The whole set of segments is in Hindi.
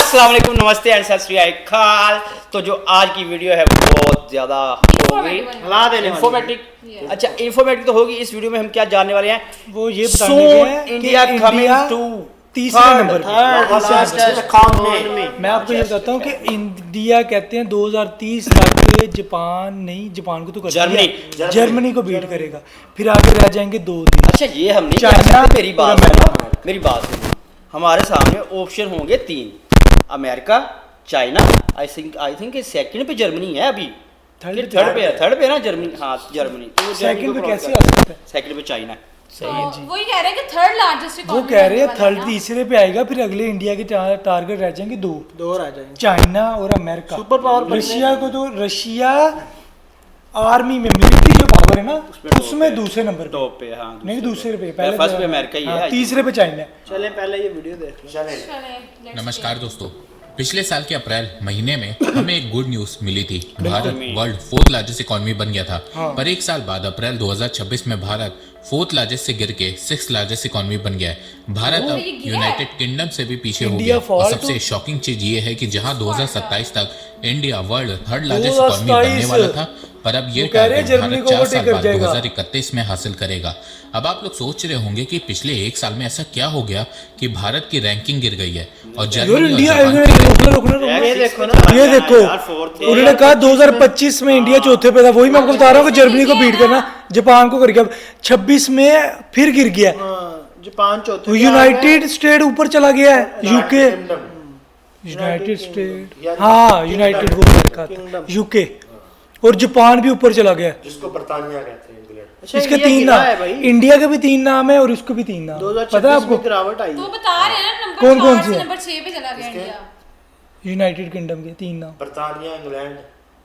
अस्सलाम वालेकुम, नमस्ते एंड सत श्री अकाल। तो जो आज की वीडियो है वो बहुत ज़्यादा होगी इंफॉर्मेटिव। अच्छा, इंफॉर्मेटिव तो होगी। इस वीडियो में हम क्या जानने वाले हैं, वो ये बताएंगे इंडिया कमिंग टू तीसरे नंबर पे। मैं आपको ये बताता हूँ कि इंडिया कहते हैं 2030 तक जापान को तो कर दिया, जर्मनी को बीट करेगा, फिर आगे रह जाएंगे दो देश। अच्छा, ये हम नहीं चाइना, जानते। मेरी बात सुनो। हमारे सामने ऑप्शन होंगे तीन, America, China, I think second पे जर्मनी है अभी, थर्ड पे ना जर्मनी। हाँ जर्मनी तो सेकंड पे कैसे आ सकता है? सेकंड पे चाइना है। सही है जी। वही कह रहे हैं कि थर्ड लार्जेस्ट वो कह रहे हैं थर्ड तीसरे पे आएगा, फिर अगले इंडिया के टारगेट रह जाएंगे दो और आ जाएंगे, चाइना और अमेरिका। सुपर पावर रशिया को तो रशिया आर्मी में मिलिट्री जो पावर है ना उसमें दूसरे नंबर टॉप पे। हाँ नहीं, दूसरे पे, पहले फर्स्ट पे अमेरिका ही है, तीसरे पे चाइना। चलें पहले ये वीडियो देख लो। नमस्कार दोस्तों, पिछले साल के अप्रैल महीने में हमें एक गुड न्यूज मिली थी। Bharat world fourth largest economy बन गया था। पर एक साल बाद अप्रैल 2026 में भारत फोर्थ लार्जेस्ट से गिर के सिक्स्थ लार्जेस्ट इकोनॉमी बन गया है। भारत अब यूनाइटेड किंगडम से भी पीछे हो गया। और सबसे शॉकिंग चीज ये है कि जहां 2027 तक India world third largest economy बनने वाला था, पर अब ये टारगेट भारत 4 साल बाद 2031 में हासिल करेगा। अब आप लोग सोच रहे होंगे कि पिछले एक साल में ऐसा क्या हो गया कि भारत की रैंकिंग गिर गई है और जर्मनी ये देखो, उन्होंने कहा 2025 में इंडिया चौथे पे था। वही मैं आपको बता रहा हूँ कि जर्मनी को बीट करना, जापान को कर गया। 26 में फिर गिर गया, जापान चौथे, यूनाइटेड स्टेट ऊपर चला गया है, यूके, यूनाइटेड स्टेट, हाँ यूनाइटेड वो यूके, और जापान भी ऊपर चला गया, जिसको बर्तानिया कहते हैं। इसके तीन नाम, इंडिया के भी तीन नाम है और उसको भी तीन नाम। पता है आपको? गिरावट आई तो बता रहे हैं ना, कौन कौन से नंबर 6 पे चला गया इंडिया। यूनाइटेड किंगडम के तीन नाम, बर्तानिया, इंग्लैंड,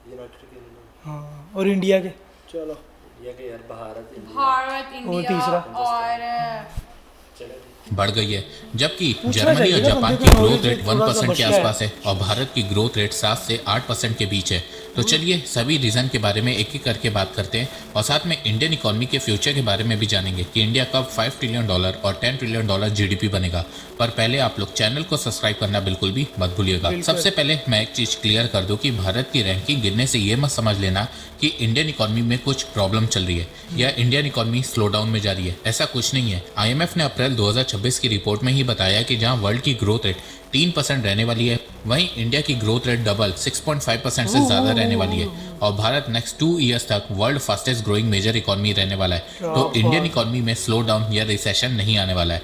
यूनाइटेड किंगडम। हाँ, और इंडिया के चलो ये के यार भारत, इंडिया और तीसरा और बढ़ गई है, जबकि जर्मनी और जापान की ग्रोथ रेट 1% के आसपास है और भारत की ग्रोथ रेट 7 से 8% के बीच है। तो चलिए सभी रीजन के बारे में एक एक करके बात करते हैं और साथ में इंडियन इकोनॉमी के फ्यूचर के बारे में भी जानेंगे कि इंडिया कब $5 ट्रिलियन और $10 ट्रिलियन जीडीपी बनेगा। पर पहले आप लोग चैनल को सब्सक्राइब करना बिल्कुल भी मत भूलिएगा। सबसे पहले मैं एक चीज क्लियर कर दूं कि भारत की रैंकिंग गिरने से ये मत समझ लेना कि इंडियन इकोनॉमी में कुछ प्रॉब्लम चल रही है या इंडियन इकोनॉमी स्लो डाउन में जा रही है। ऐसा कुछ नहीं है। IMF ने अप्रैल 2026 की रिपोर्ट में ही बताया कि जहां वर्ल्ड की ग्रोथ रेट 3% रहने वाली है, वहीं इंडिया की ग्रोथ रेट डबल 6.5% से ज्यादा रहने वाली है और भारत नेक्स्ट 2 इयर्स तक world fastest growing major economy रहने वाला है। तो इंडियन इकोनॉमी में स्लो डाउन या रिसेशन नहीं आने वाला है।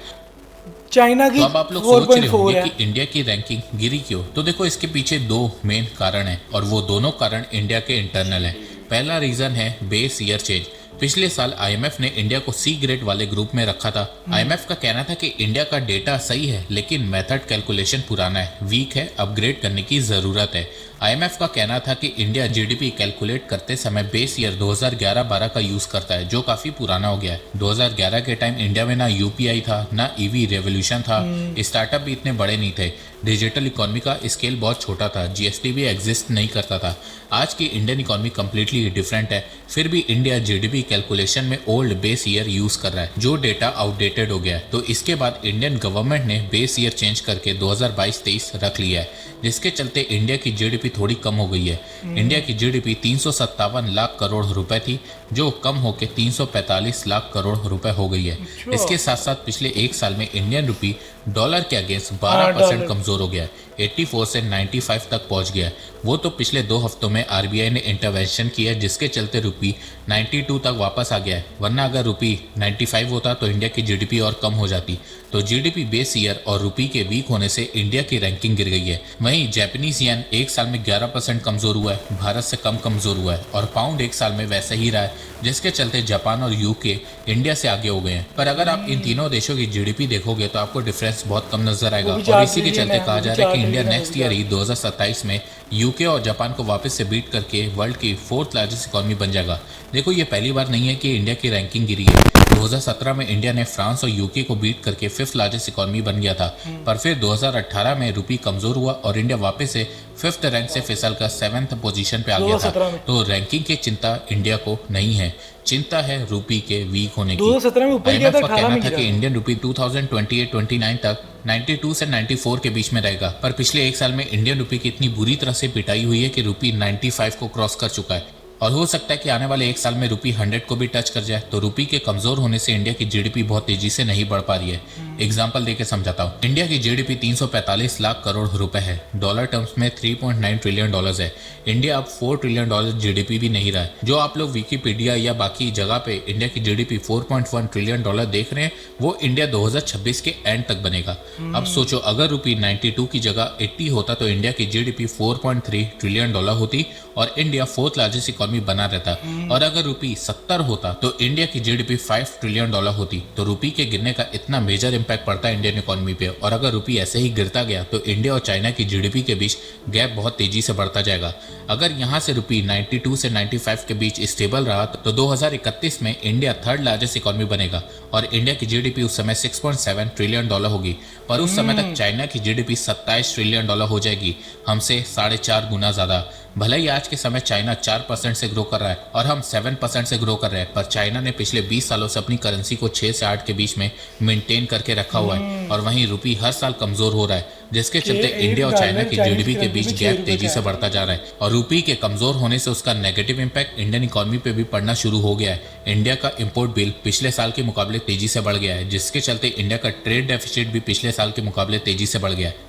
चाइना की तो अब आप लोग सोच रहे होंगे कि इंडिया की रैंकिंग गिरी क्यों। तो देखो, इसके पीछे दो मेन कारण हैं और वो दोनों कारण इंडिया के इंटरनल हैं। पहला रीजन है बेस ईयर चेंज। पिछले साल IMF ने इंडिया को C ग्रेड वाले ग्रुप में रखा था। IMF का कहना था कि इंडिया का डेटा सही है लेकिन मेथड कैलकुलेशन पुराना है, वीक है, अपग्रेड करने की जरूरत है। IMF का कहना था कि इंडिया जीडीपी कैलकुलेट करते समय बेस ईयर 2011-12 का यूज करता है, जो काफी पुराना हो गया है। 2011 के टाइम इंडिया में ना UPI था, ना EV रेवोल्यूशन था, स्टार्टअप भी इतने बड़े नहीं थे, डिजिटल इकोनॉमी का स्केल बहुत छोटा था, GST भी एग्जिस्ट नहीं करता था। आज की इंडियन इकोनॉमी कम्प्लीटली डिफरेंट है, फिर भी इंडिया जीडीपी कैलकुलेशन में ओल्ड बेस ईयर यूज कर रहा है, जो डेटा आउटडेटेड हो गया है। तो इसके बाद इंडियन गवर्नमेंट ने बेस ईयर चेंज करके 2022-23 रख लिया है, जिसके चलते इंडिया की जीडीपी थोड़ी कम हो गई है। इंडिया की जीडीपी 357 लाख करोड़ रुपए थी, जो कम होकर 345 लाख करोड़ रुपए हो गई है। इसके साथ साथ पिछले एक साल में इंडियन रुपी डॉलर के अगेंस्ट 12% कमजोर हो गया है, 84 से 95 तक पहुंच गया है। वो तो पिछले 2 हफ्तों में RBI ने इंटरवेंशन किया, जिसके चलते रुपी 92 तक वापस आ गया है, वरना अगर रुपी 95 होता तो इंडिया की जीडीपी और कम हो जाती। तो जीडीपी बेस ईयर और रुपी के वीक होने से इंडिया की रैंकिंग गिर गई है। वहीं जापानीज येन एक साल में 11% कमजोर हुआ है, भारत से कम कमजोर हुआ है, और पाउंड एक साल में वैसा ही रहा है, जिसके चलते जापान और यूके इंडिया से आगे हो गए हैं। पर अगर आप इन तीनों देशों की जीडीपी देखोगे तो आपको डिफरेंस बहुत कम नजर आएगा और इसी के चलते कहा जा रहा है कि इंडिया नेक्स्ट ईयर ही 2027 में यूके और जापान को वापस से बीट करके वर्ल्ड की 4th लार्जेस्ट इकोनॉमी बन जाएगा। देखो, ये पहली बार नहीं है कि इंडिया की रैंकिंग गिरी है। 2017 में इंडिया ने फ्रांस और यूके को बीट करके 5th लार्जेस्ट इकोनॉमी बन गया था, पर फिर 2018 में रुपी कमजोर हुआ और इंडिया वापस से 5th रैंक से फिसल कर 7th पोजीशन पे आ गया था। तो रैंकिंग की चिंता इंडिया को नहीं है, चिंता है रुपी के वीक होने की। 2017 में ऊपर गया था, 18 में कहना था कि इंडियन रुपी 2028-29 तक 92 से 94 के बीच में रहेगा, पर पिछले एक साल में इंडियन रुपी की इतनी बुरी तरह से पिटाई हुई है कि रुपी 95 को क्रॉस कर चुका है और हो सकता है कि आने वाले एक साल में रुपी 100 को भी टच कर जाए। तो रुपी के कमजोर होने से इंडिया की जीडीपी बहुत तेजी से नहीं बढ़ पा रही है। एग्जांपल देके समझाता हूँ। इंडिया की जीडीपी 345 लाख करोड़ रुपए है, डॉलर टर्म्स में 3.9 ट्रिलियन डॉलर्स है। इंडिया अब 4 ट्रिलियन डॉलर जीडीपी भी नहीं रहा है। जो आप लोग विकिपीडिया या बाकी जगह पे इंडिया की जीडीपी 4.1 ट्रिलियन डॉलर देख रहे हैं, वो इंडिया 2026 के एंड तक बनेगा। अब सोचो, अगर रुपी 92 की जगह 80 होता तो इंडिया की जीडीपी 4.3 ट्रिलियन डॉलर होती और इंडिया 4th लार्जेस्ट इकोनॉमी बना रहता। और अगर रुपी 70 होता तो इंडिया की जीडीपी 5 ट्रिलियन डॉलर होती। तो रुपी के गिरने का इतना मेजर इंपैक्ट पड़ता है इंडियन इकोनॉमी पे। और अगर रुपी ऐसे ही गिरता गया तो इंडिया और चाइना की जीडीपी के बीच गैप बहुत तेजी से बढ़ता जाएगा। अगर यहाँ से रुपी 92 से 95 के बीच स्टेबल रहा तो 2031 में इंडिया 3rd लार्जेस्ट इकोनॉमी बनेगा और इंडिया की जीडीपी उस समय 6.7 ट्रिलियन डॉलर होगी। पर उस समय तक चाइना की जीडीपी 27 ट्रिलियन डॉलर हो जाएगी, हमसे 4.5 गुना ज्यादा। भले ही आज के समय चाइना 4% से ग्रो कर रहा है और हम 7% से ग्रो कर रहे हैं, पर चाइना ने पिछले 20 सालों से अपनी करेंसी को 6 से 8 के बीच में मेंटेन करके रखा हुआ है और वहीं रुपी हर साल कमजोर हो रहा है, जिसके चलते इंडिया और चाइना की जीडीपी के बीच गैप तेजी से बढ़ता जा रहा है। और रुपी के कमजोर होने से उसका नेगेटिव इंपैक्ट इंडियन इकोनॉमी पे भी पड़ना शुरू हो गया है। इंडिया का इंपोर्ट बिल पिछले साल के मुकाबले तेजी से बढ़ गया है, जिसके चलते इंडिया का ट्रेड डेफिसिट भी पिछले साल के मुकाबले तेजी से बढ़ गया है।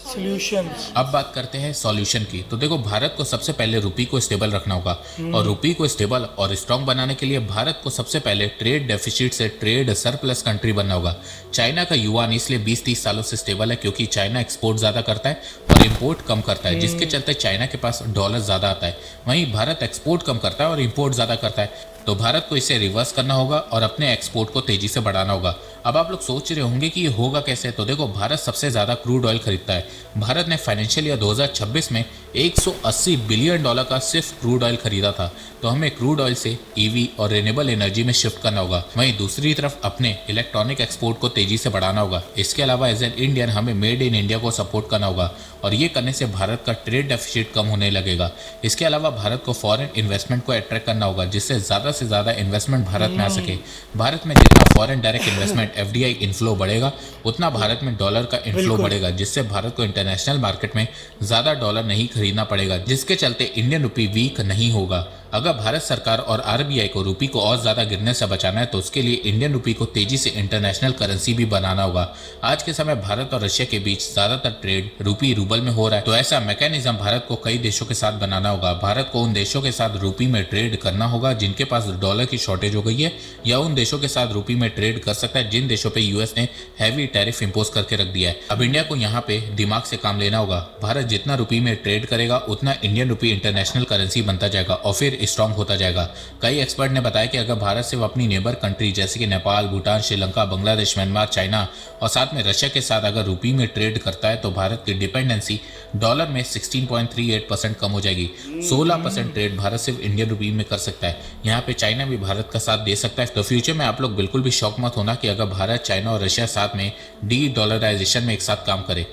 सॉल्यूशंस। अब बात करते हैं सॉल्यूशन की। तो देखो, भारत को सबसे पहले रुपी को स्टेबल रखना होगा और रुपी को स्टेबल और स्ट्रांग बनाने के लिए भारत को सबसे पहले ट्रेड डेफिसिट से ट्रेड सरप्लस कंट्री बनना होगा। चाइना का युआन इसलिए 20-30 सालों से स्टेबल है क्योंकि चाइना एक्सपोर्ट ज्यादा करता है और इंपोर्ट कम करता है, जिसके चलते चाइना के पास डॉलर ज्यादा आता है। वहीं भारत एक्सपोर्ट कम करता है और इंपोर्ट ज्यादा करता है, तो भारत को इसे रिवर्स करना होगा और अपने एक्सपोर्ट को तेजी से बढ़ाना होगा। अब आप लोग सोच रहे होंगे कि ये होगा कैसे। तो देखो, भारत सबसे ज्यादा क्रूड ऑयल खरीदता है। भारत ने फाइनेंशियल ईयर 2026 में 180 बिलियन डॉलर का सिर्फ क्रूड ऑयल खरीदा था। तो हमें क्रूड ऑयल से ईवी और रिन्यूएबल एनर्जी में शिफ्ट करना होगा। वहीं दूसरी तरफ अपने इलेक्ट्रॉनिक एक्सपोर्ट को तेजी से बढ़ाना होगा। इसके अलावा एज एन इंडियन हमें मेड इन इंडिया को सपोर्ट करना होगा और ये करने से भारत का ट्रेड डेफिसिट कम होने लगेगा। इसके अलावा भारत को फॉरेन इन्वेस्टमेंट को अट्रैक्ट करना होगा, जिससे ज्यादा से ज्यादा इन्वेस्टमेंट भारत में आ सके। भारत में जितना foreign direct investment FDI inflow बढ़ेगा, उतना भारत में डॉलर का इनफ्लो बढ़ेगा, जिससे भारत को इंटरनेशनल मार्केट में ज्यादा डॉलर नहीं खरीदना पड़ेगा, जिसके चलते इंडियन रुपी वीक नहीं होगा। अगर भारत सरकार और RBI को रुपी को और ज्यादा गिरने से बचाना है तो उसके लिए इंडियन रुपी को तेजी से इंटरनेशनल करेंसी भी बनाना होगा। आज के समय भारत और रशिया के बीच ज्यादातर ट्रेड रुपी रूबल में हो रहा है, तो ऐसा मैकेनिज्म भारत को कई देशों के साथ बनाना होगा। भारत को उन देशों के साथ रुपी में ट्रेड करना होगा जिनके पास डॉलर की शॉर्टेज हो गई है, या उन देशों के साथ रुपी में ट्रेड कर सकता है जिन देशों पे US ने हैवी टैरिफ इंपोज करके रख दिया है। अब इंडिया को यहाँ पे दिमाग से काम लेना होगा। भारत जितना रुपी में ट्रेड करेगा उतना इंडियन रुपी इंटरनेशनल करेंसी बनता जाएगा और फिर स्ट्रांग होता जाएगा। कई एक्सपर्ट ने बताया कि अगर भारत सिर्फ अपनी नेबर कंट्री जैसे कि नेपाल, भूटान, श्रीलंका, बांग्लादेश, म्यांमार, चाइना और साथ में रशिया के साथ अगर रुपी में ट्रेड करता है तो भारत की डिपेंडेंसी डॉलर में 16.38% कम हो जाएगी। 16% ट्रेड भारत सिर्फ इंडियन रुपी में कर सकता है। यहाँ पे चाइना भी भारत का साथ दे सकता है। तो फ्यूचर में आप लोग बिल्कुल भी शॉक मत होना कि अगर भारत, चाइना और रशिया साथ में डी-डॉलराइजेशन में एक साथ काम करे।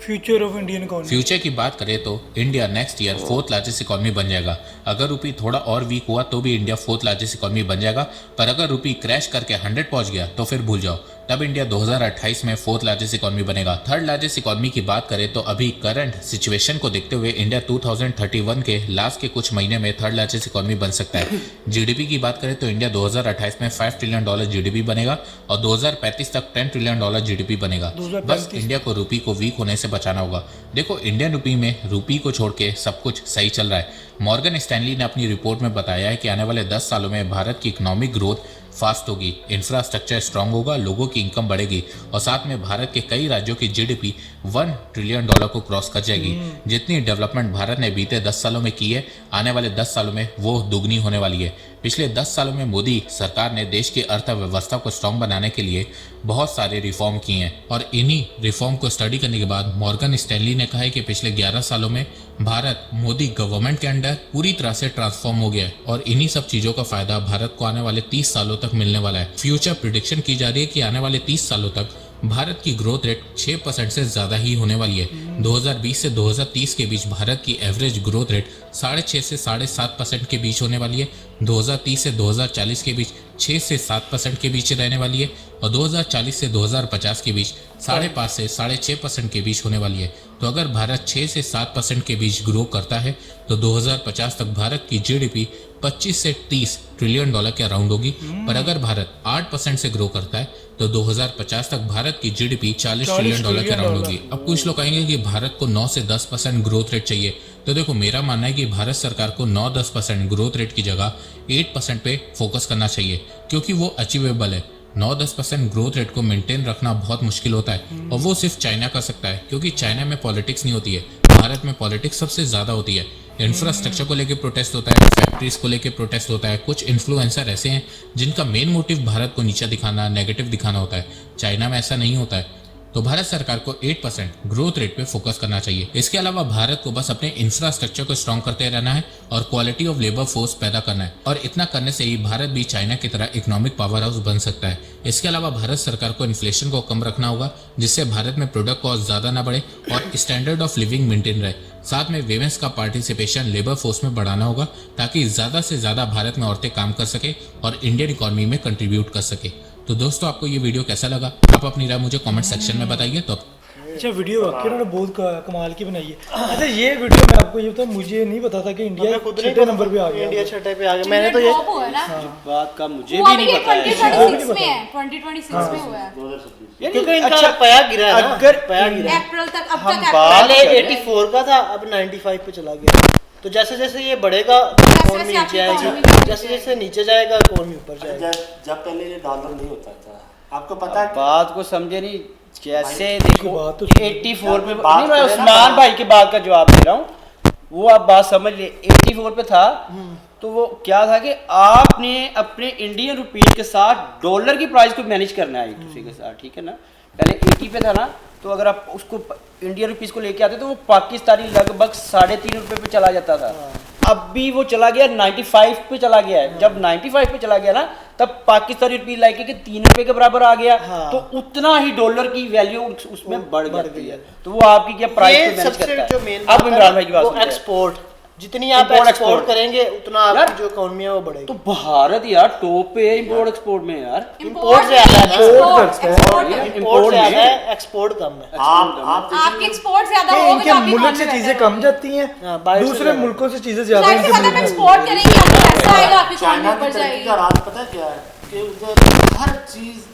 Future of Indian economy. Future की बात करें तो India next year 4th largest economy बन जाएगा। अगर रुपी थोड़ा और वीक हुआ तो भी इंडिया 4th लार्जेस्ट इकोनॉमी बन जाएगा, पर अगर रुपी क्रैश करके 100 पहुंच गया तो फिर भूल जाओ, तब इंडिया 2028 में 4th लार्जेस्ट इकोनॉमी बनेगा। 3rd लार्जेस्ट इकोनॉमी की बात करें तो अभी करंट सिचुएशन को देखते हुए इंडिया 2031 के लास्ट के कुछ महीने में 3rd लार्जेस्ट इकोनॉमी बन सकता है। जीडीपी की बात करें तो इंडिया 2028 में 5 ट्रिलियन डॉलर जीडीपी बनेगा और 2035 तक 10 ट्रिलियन डॉलर जीडीपी बनेगा। बस इंडिया को रुपी को वीक होने से बचाना होगा। देखो, इंडियन रुपी में रुपी को छोड़ के सब कुछ सही चल रहा है। मॉर्गन स्टैनली ने अपनी रिपोर्ट में बताया है कि आने वाले 10 सालों में भारत की इकोनॉमिक ग्रोथ फास्ट होगी, इंफ्रास्ट्रक्चर स्ट्रांग होगा, लोगों की इनकम बढ़ेगी और साथ में भारत के कई राज्यों की जीडीपी 1 ट्रिलियन डॉलर को क्रॉस कर जाएगी। जितनी डेवलपमेंट भारत ने बीते 10 सालों में की है, आने वाले 10 सालों में वो दुगनी होने वाली है। पिछले 10 सालों में मोदी सरकार ने देश की अर्थव्यवस्था को स्ट्रांग बनाने के लिए बहुत सारे रिफॉर्म किए हैं और इन्हीं रिफॉर्म को स्टडी करने के बाद मॉर्गन स्टैनली ने कहा है कि पिछले 11 सालों में भारत मोदी गवर्नमेंट के अंडर पूरी तरह से ट्रांसफॉर्म हो गया है और इन्हीं सब चीजों का फायदा भारत को आने वाले 30 सालों तक मिलने वाला है। फ्यूचर प्रिडिक्शन की जा रही है कि आने वाले 30 सालों तक भारत की ग्रोथ रेट 6% से ज्यादा ही होने वाली है। 2020 से 2030 के बीच भारत की एवरेज ग्रोथ रेट 6.5 से 7.5% के बीच होने वाली है। 2030 से 2040 के बीच 6 से 7% के बीच रहने वाली है और 2040 से 2050 के बीज 5.5 से 6.5% के बीच होने वाली है। तो अगर भारत 6 से 7% के बीच ग्रो करता है तो 2050 तक भारत की जीडीपी 25 से 30 ट्रिलियन डॉलर के अराउंड होगी। पर अगर भारत 8% से ग्रो करता है तो 2050 तक भारत की जीडीपी 40 ट्रिलियन डॉलर के अराउंड होगी। अब कुछ लोग कहेंगे कि भारत को 9 से 10% ग्रोथ रेट चाहिए। तो देखो, मेरा मानना है कि भारत सरकार को 9-10% ग्रोथ रेट की जगह 8% पे फोकस करना चाहिए, क्योंकि वो अचीवेबल है। 9-10% ग्रोथ रेट को मेंटेन रखना बहुत मुश्किल होता है और वो सिर्फ चाइना कर सकता है, क्योंकि चाइना में पॉलिटिक्स नहीं होती है। भारत में पॉलिटिक्स सबसे ज्यादा होती है। इंफ्रास्ट्रक्चर को लेकर प्रोटेस्ट होता है, फैक्ट्रीज को लेकर प्रोटेस्ट होता है। कुछ इन्फ्लुएंसर ऐसे हैं जिनका मेन मोटिव भारत को नीचा दिखाना, नेगेटिव दिखाना होता है। चाइना में ऐसा नहीं होता है। तो भारत सरकार को 8% ग्रोथ रेट पे फोकस करना चाहिए। इसके अलावा भारत को बस अपने इंफ्रास्ट्रक्चर को स्ट्रॉन्ग करते रहना है और क्वालिटी ऑफ लेबर फोर्स पैदा करना है, और इतना करने से ही भारत भी चाइना की तरह इकोनॉमिक पावर हाउस बन सकता है। इसके अलावा भारत सरकार को इन्फ्लेशन को कम रखना होगा, जिससे भारत में प्रोडक्ट कॉस्ट ज्यादा ना बढ़े और स्टैंडर्ड ऑफ लिविंग मेंटेन रहे। साथ में विमेंस का पार्टिसिपेशन लेबर फोर्स में बढ़ाना होगा, ताकि ज्यादा से ज्यादा भारत में औरतें काम कर सके और इंडियन इकोनॉमी में कंट्रीब्यूट कर सके। तो दोस्तों, आपको ये वीडियो कैसा लगा? आप अपनी राय मुझे कमेंट सेक्शन में बताइए। तो अच्छा, वीडियो वाकई उन्होंने बहुत कमाल की बनाई है। अच्छा, ये वीडियो मैं आपको ये बताऊं, मुझे नहीं पता था कि इंडिया छठे नंबर पे आ गया। इंडिया छठे पे आ गया। मैंने तो ये बात का मुझे भी नहीं पता है। 2026 में है, 2026 में हुआ है। क्योंकि इनका पाया गिरा है ना, अगर पाया गिरा है। अप्रैल तक, अब हम तक बात पहले करें। 84 का था, अब 95 पे चला गया। तो जैसे जैसे ये बढ़ेगा इकोनॉमी नीचे आएगी, जैसे जैसे नीचे जाएगा इकोनॉमी ऊपर जाएगा। जब पहले ये डॉलर नहीं होता था, आपको पता है? बात को समझे नहीं। जैसे बात देखो तो 84 पे बात नहीं, मैं करें ना, उस्मान भाई की बात का जवाब दे रहा हूँ। वो आप बात समझ लिए। 84 पे था तो वो क्या था कि आपने अपने इंडियन रुपीज के साथ डॉलर की प्राइस को मैनेज करना है एक दूसरे के साथ, ठीक है ना। पहले 80 पे था ना, तो अगर आप उसको इंडियन रुपीज को लेके आते तो वो पाकिस्तानी लगभग 3.5 रुपए पे चला जाता था। अब भी वो चला गया 95 पे चला गया है। जब 95 पे चला गया ना, तब पाकिस्तानी रुपीज लाइक के 3 रुपए के बराबर आ गया। तो उतना ही डॉलर की वैल्यू उसमें बढ़ जाती है। तो वो आपकी क्या प्राइस ये को मैनेज सबसे करता जो है। मेन अब इमरान भाई की बात वो सुनिए। एक्सपोर्ट, जितनी आप Import, एक्सपोर्ट export। करेंगे उतना आपकी जो इकोनॉमी है वो बढ़ेगी। तो भारत यार टॉप पे है इंपोर्ट एक्सपोर्ट में यार। इंपोर्ट ज्यादा है, एक्सपोर्ट इंपोर्ट ज्यादा है, एक्सपोर्ट कम है। आप आपके एक्सपोर्ट ज्यादा नहीं, होगा इनके तो आपकी मुल्क से economy चीजें better कम जाती हैं, हाँ, बाहर से दूसरे ज्यादा। मुल्कों से चीजें ज्यादा जाहिर सी इनके बात है, मुल्क हम में। एक्सपोर्ट करेंगे, आपको पैसा आएगा, आपकी चाइना इकोनॉमी की ऊपर तरक्की जाएगी। का राज पता है क्या है? कि उधर हर चीज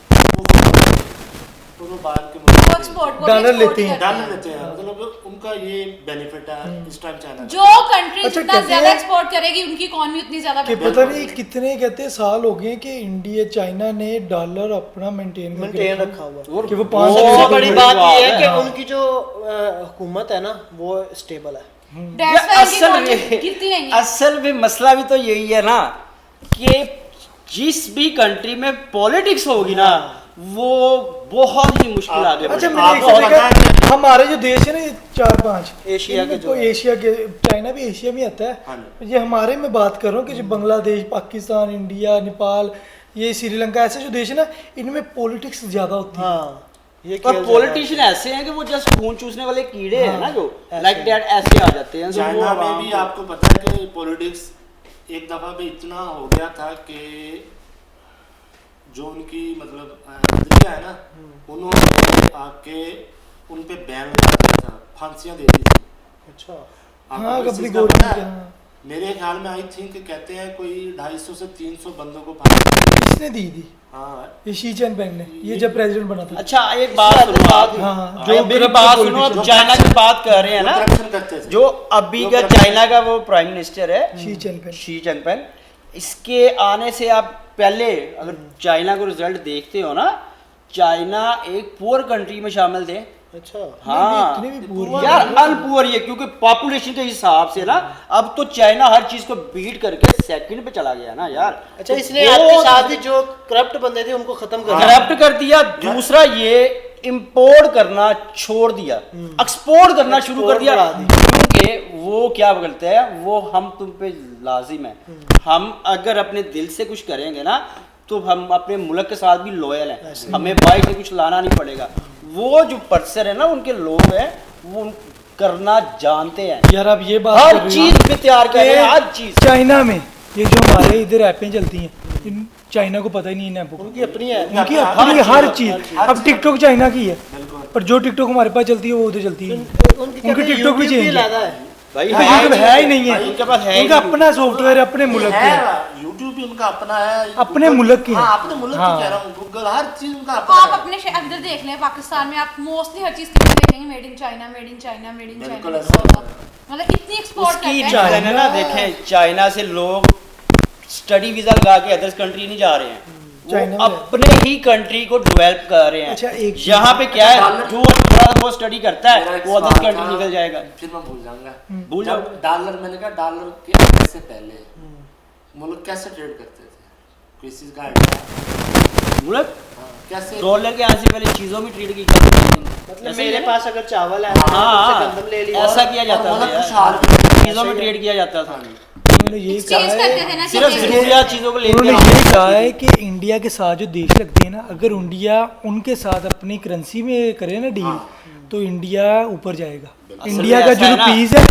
वो बाहर के वो मुल्क एक्सपोर्ट डॉलर लेते हैं। डाल लेते हैं। मतलब उनका ये बेनिफिट है इस टाइम चाइना का। जो कंट्री अच्छा, जितना कहते ज्यादा हैं एक्सपोर्ट करेगी, उनकी इकोनॉमी उतनी ज्यादा कि बढ़ेगी। पता नहीं कितने कहते हैं साल हो गए कि इंडिया चाइना ने डॉलर अपना मेंटेन रखा हुआ है। कि वो और 5 सबसे बड़ी बात ये है है। कि हाँ। उनकी जो हुकूमत है ना वो स्टेबल है। That's why उनकी असल economy गिरती नहीं में है। असल में मसला भी तो यही है ना कि जिस भी कंट्री में पॉलिटिक्स होगी ना, वो बहुत ही मुश्किल आगे अच्छा, बढ़ेगी। मैंने एक आपको से पता देखा हमारे जो देश है ना, ये 4-5 एशिया के जो है। एशिया के, चाइना भी एशिया में आता हाँ है। ये हमारे में बात कर रहा हूँ कि जो बांग्लादेश, पाकिस्तान, इंडिया, नेपाल, ये श्रीलंका, ऐसे जो देश है ना, इनमें पॉलिटिक्स ज्यादा होती है। हाँ, ये और खेल पॉलिटिशियन ऐसे हैं कि वो जस्ट खून चूसने वाले कीड़े हैं ना, जो ऐसे लाइक दैट ऐसे आ जाते हैं। तो वो चाइना में आवाम भी को- आपको पता है कि पॉलिटिक्स एक दफा पे इतना हो गया था कि जो उनकी मतलब नजरिया है ना, उन्होंने आके उन पे बैन लगा दिया था, फांसियां दे दी थी। अच्छा, आपको हाँ, इस अपनी चीज़ का गवर्नमेंट पता के, है? हाँ। मेरे ख्याल में आई थिंक कहते हैं कोई 250 से 300 बंदों को फांसी। किसने दी थी? हाँ, ये शी चिनपिंग ने, ये जब प्रेसिडेंट बना था। अच्छा, एक बात सुनो आप। हाँ, जो मेरी बात सुनो, आप चाइना की बात कर रहे हैं ना, करप्शन करते थे। जो अभी का चाइना का वो प्राइम मिनिस्टर है शी चिनपिंग। शी जिनपिंग, इसके आने से आप पहले अगर चाइना को रिजल्ट देखते हो ना, चाइना एक पुअर कंट्री में शामिल थे। अच्छा हाँ इतने भी पूर यार अनपुअर ये, क्योंकि पॉपुलेशन के हिसाब से ना अब तो चाइना हर चीज को बीट करके सेकंड पे चला गया ना यार। अच्छा, इसने आपके साथ ही जो करप्ट बंदे थे उनको खत्म कर दिया। करप्ट कर दिया। दूसरा ये इंपोर्ट करना छोड़ दिया, एक्सपोर्ट करना शुरू कर दिया, क्योंकि वो क्या बोलते हैं, वो हम तुम पे लाजिम है। हम अगर अपने दिल से कुछ करेंगे ना तो हम अपने मुल्क के साथ भी लॉयल हैं, हमें बाइक से कुछ लाना नहीं पड़ेगा। वो जो पर्सन है ना उनके लोग हैं वो करना जानते हैं यार आप ये बात हर कर रहे चीज हो पे तैयार कर रहे हैं, हर चीज। चाइना में ये जो हमारे इधर ऐपें चलती हैं, इन चाइना को पता ही नहीं इन ऐपों उनकी अपनी है। उनकी अपनी हर चीज। अब टिकटॉक चाइना की है, पर जो टिकटॉक हमारे पास चलती है वो उधर चलती है। उनकी उनकी टिकटॉक भी चेंज है है। भाई उनका यूट्यूब है ही नहीं है, उनके पास है ही उनका नहीं। अपना सॉफ्टवेयर अपने मुल्क के है। यूट्यूब भी उनका अपना है, अपने मुल्क की है। हाँ, अपने मुल्क हाँ। की कह रहा हूँ, गूगल हर चीज उनका अपना आप है। अपने अंदर देख लें, पाकिस्तान में आप मोस्टली हर चीज कितनी देखेंगे, made in China, made in China, made in बिल्कुल चाइना, ऐसा मतलब इतनी एक्सपोर्ट उसकी करते हैं। रीजन है ना, देखें चाइना से लोग स्टडी वीजा लगा के अदर्स कंट्री नहीं जा रहे हैं, चाइना वो में। अपने ही कंट्री को डेवलप कर रहे हैं। अच्छा, एक चीज- यहाँ पे क्या है, जो थोड़ा बहुत स्टडी करता मेरा है एक वो अदर्स सवाल कंट्री था, निकल जाएगा। फिर मैं भूल जाऊंगा। भूल जब जाओ। डॉलर, मैंने कहा डॉलर के आने से पहले मुल्क कैसे ट्रेड करते थे, कोई चीज का आइडिया? मुल्क हाँ, कैसे? डॉलर के आने से पहले चीजों में ट्रेड की करते थे। मतलब ऐसे ही मेरे है ना? पास अगर चावल है, हाँ, उससे गंदम ले लिया। ऐसा किया जाता और था मुल्क यार। खुशहाल चीजों में ट्रेड किया जाता था, उन्होंने यही कहा एक्सचेंज है, करते थे ना, सिर्फ कि जरूरियात चीजों को लेते उन्होंने यही कहा है कि इंडिया के साथ जो देश लगते हैं ना, अगर इंडिया उनके साथ अपनी करेंसी में करे ना डील, तो इंडिया ऊपर जाएगा। इंडिया का ऐसा जो है ना, रुपीज है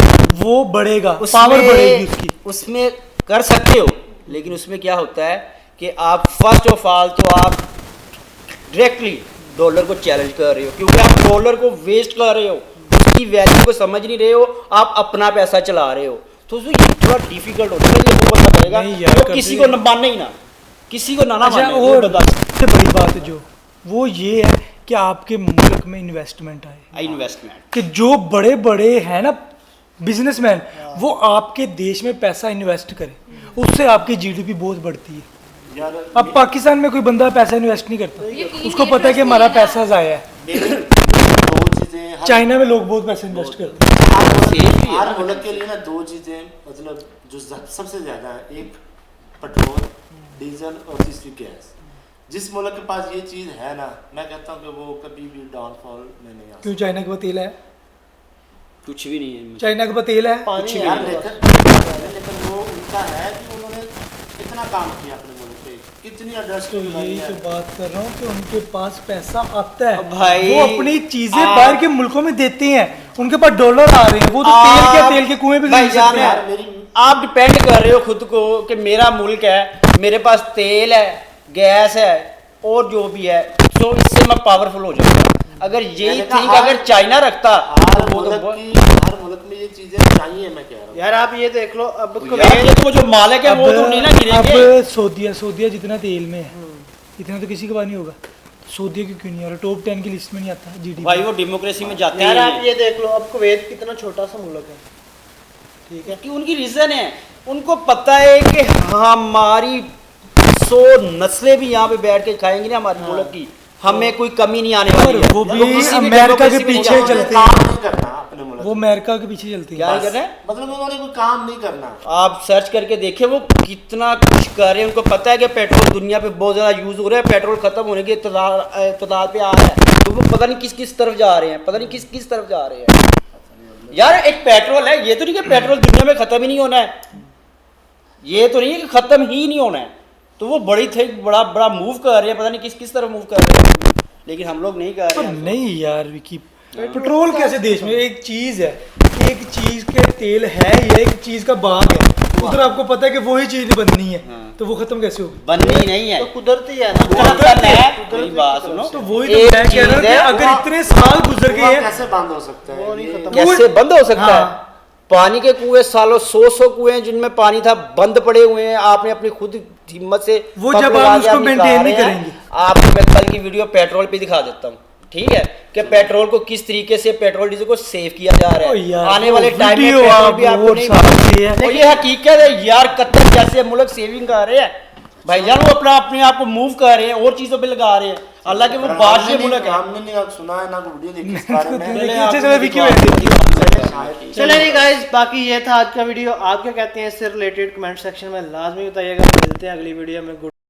वो बढ़ेगा, पावर बढ़ेगी उसकी। उसमें कर सकते हो, लेकिन उसमें क्या होता है कि आप फर्स्ट ऑफ ऑल तो आप डायरेक्टली डॉलर को चैलेंज कर रहे हो, क्योंकि आप डॉलर को वेस्ट कर रहे हो, उसकी वैल्यू को समझ नहीं रहे हो, आप अपना पैसा चला रहे हो, तो उसमें ये थोड़ा डिफिकल्ट होता है। ये पता पड़ेगा नहीं यार, वो किसी को न माने ही ना, किसी को ना अच्छा, माने, वो और बता सबसे बड़ी बात जो वो ये है कि आपके मुल्क में इन्वेस्टमेंट आए, इन्वेस्टमेंट। कि जो बड़े बड़े हैं ना बिजनेसमैन, वो आपके देश में पैसा इन्वेस्ट करें, उससे आपकी जीडीपी बहुत बढ़ती है। यार अब पाकिस्तान में कोई बंदा पैसा इन्वेस्ट नहीं करता, यकीन उसको ये पता है कि ट्रस्ट हमारा नहीं है ना। पैसा जाया है। दो चीजें चाइना में लोग बहुत पैसा इन्वेस्ट करते हैं। सेफ भी है। हर मुल्क के लिए ना दो चीजें, मतलब जो सबसे ज्यादा है, एक पेट्रोल, डीजल और तीसरी गैस। जिस मुल्क के पास ये चीज है ना, मैं कहता हूँ कि वो कभी भी डाउनफॉल में नहीं आ क्यों? चाइना के पास तेल है, कुछ भी नहीं है इनमें। चाइना के पास तेल है। पानी सकता। है। यार लेकिन वो उनका है कि उन्होंने कितना काम किया अपने मुल्क पे, कितनी तो इंडस्ट्री यही तो बात कर रहा हूँ कि उनके पास पैसा आता है, भाई, वो अपनी चीजें आप- बाहर के मुल्कों में देते हैं, उनके पास डॉलर आ रहे हैं, वो तो तेल के आप- तेल के कुएं भी भाई खरीद जान सकते हैं। यार, आप डिपेंड कर रहे हो खुद को कि मेरा मुल्क है, मेरे पास तेल है, गैस है और जो भी है, तो इससे मैं पावरफुल हो जाऊंगा। अगर यही मैंने कहा थिंक अगर चाइना रखता हर तो वो तो हर मुल्क में ये चीजें चाहिए, मैं कह रहा हूँ। यार आप ये देख लो, अब यार ये तो जो मालिक है वो तो नहीं ना गिरेंगे। अब सऊदीया जितना तेल में है इतना तो किसी के पास नहीं होगा। सऊदीया क्यों नहीं आ रहा? टॉप 10 की लिस्ट में नहीं आता जीडीपी। भाई वो डेमोक्रेसी में जाते यार आप हैं ये देख लो, अब कुवैत कितना छोटा सा मुल्क है, ठीक है। कि उनकी रीजन है, उनको पता है कि हमारी 100 नस्लें भी यहाँ पे बैठ के खाएंगी ना हमारे मुल्क की, हमें कोई कमी नहीं आने वाली है। वो भी किसी भी अमेरिका के डेमोक्रेसी में पीछे नहीं चलते काम नहीं करना अपने मुल्क वो में। अमेरिका के पीछे चलते क्या हैं। नहीं कर रहे हैं? मतलब उन्होंने कोई काम नहीं करना। आप सर्च करके देखें वो कितना कुछ कर रहे हैं। उनको पता है कि पेट्रोल दुनिया पे बहुत ज़्यादा यूज़ हो रहा है, पेट्रोल ख़त्म होने के इत्तदार पे आ रहा है, तो वो पता नहीं किस किस तरफ जा रहे हैं, पता नहीं किस किस तरफ जा रहे हैं। यार एक पेट्रोल है, ये तो नहीं कि पेट्रोल दुनिया में ख़त्म ही नहीं होना है, ये तो नहीं है कि ख़त्म ही नहीं होना है, तो वो बड़ी थे बड़ा बड़ा मूव कर रहे हैं, पता नहीं किस किस तरफ मूव कर रहे हैं, लेकिन हम लोग नहीं कर पर रहे हैं। नहीं यार विकी, पेट्रोल कैसे देश में एक चीज है, एक चीज के तेल है, ये एक चीज का बाग है, उधर आपको पता है कि वही चीज बननी है, तो वो खत्म कैसे होगी? बननी नहीं है, तो कुदरती है ना, कुदरत है। मेरी बात सुनो, तो वही तो एक मैं कह रहा हूँ चीज़ कि है, अगर इतने साल गुजर कुआं गए हैं, कैसे बंद हो सकता है? वो नहीं ये- खत्म। कैसे बंद हो सकता हाँ। है? पानी के कुएं सालों 100 कुएं जिनमें पानी था बंद पड़े हुए हैं, आपने अपनी खुद हिम्मत से वो पंप जब लगा आप के उसको निकाल maintain नहीं रहे हैं। करेंगे। आपको मैं कल की वीडियो पेट्रोल पे दिखा देता हूँ, ठीक है, कि पेट्रोल को किस तरीके से पेट्रोल डीजल को सेव किया जा रहा ओ है। यार, आने वो वाले टाइम में वीडियो पेट्रोल आप भी आपको और नहीं साथ ये है। और ये हकीकत है यार, कतर जैसे मुल्क सेविंग कर रहे हैं, भाईजान वो अपने आप को मूव कर रहे हैं और चीजों पे लगा रहे हैं, हालांकि वो बादशाह मुल्क है। हमने नहीं सुना है ना कोई वीडियो देखी इस बारे में। चले नहीं गाइस, बाकी ये था आज का वीडियो। आप क्या कहते हैं इससे रिलेटेड कमेंट सेक्शन में लाजमी बताइएगा। मिलते हैं अगली वीडियो में।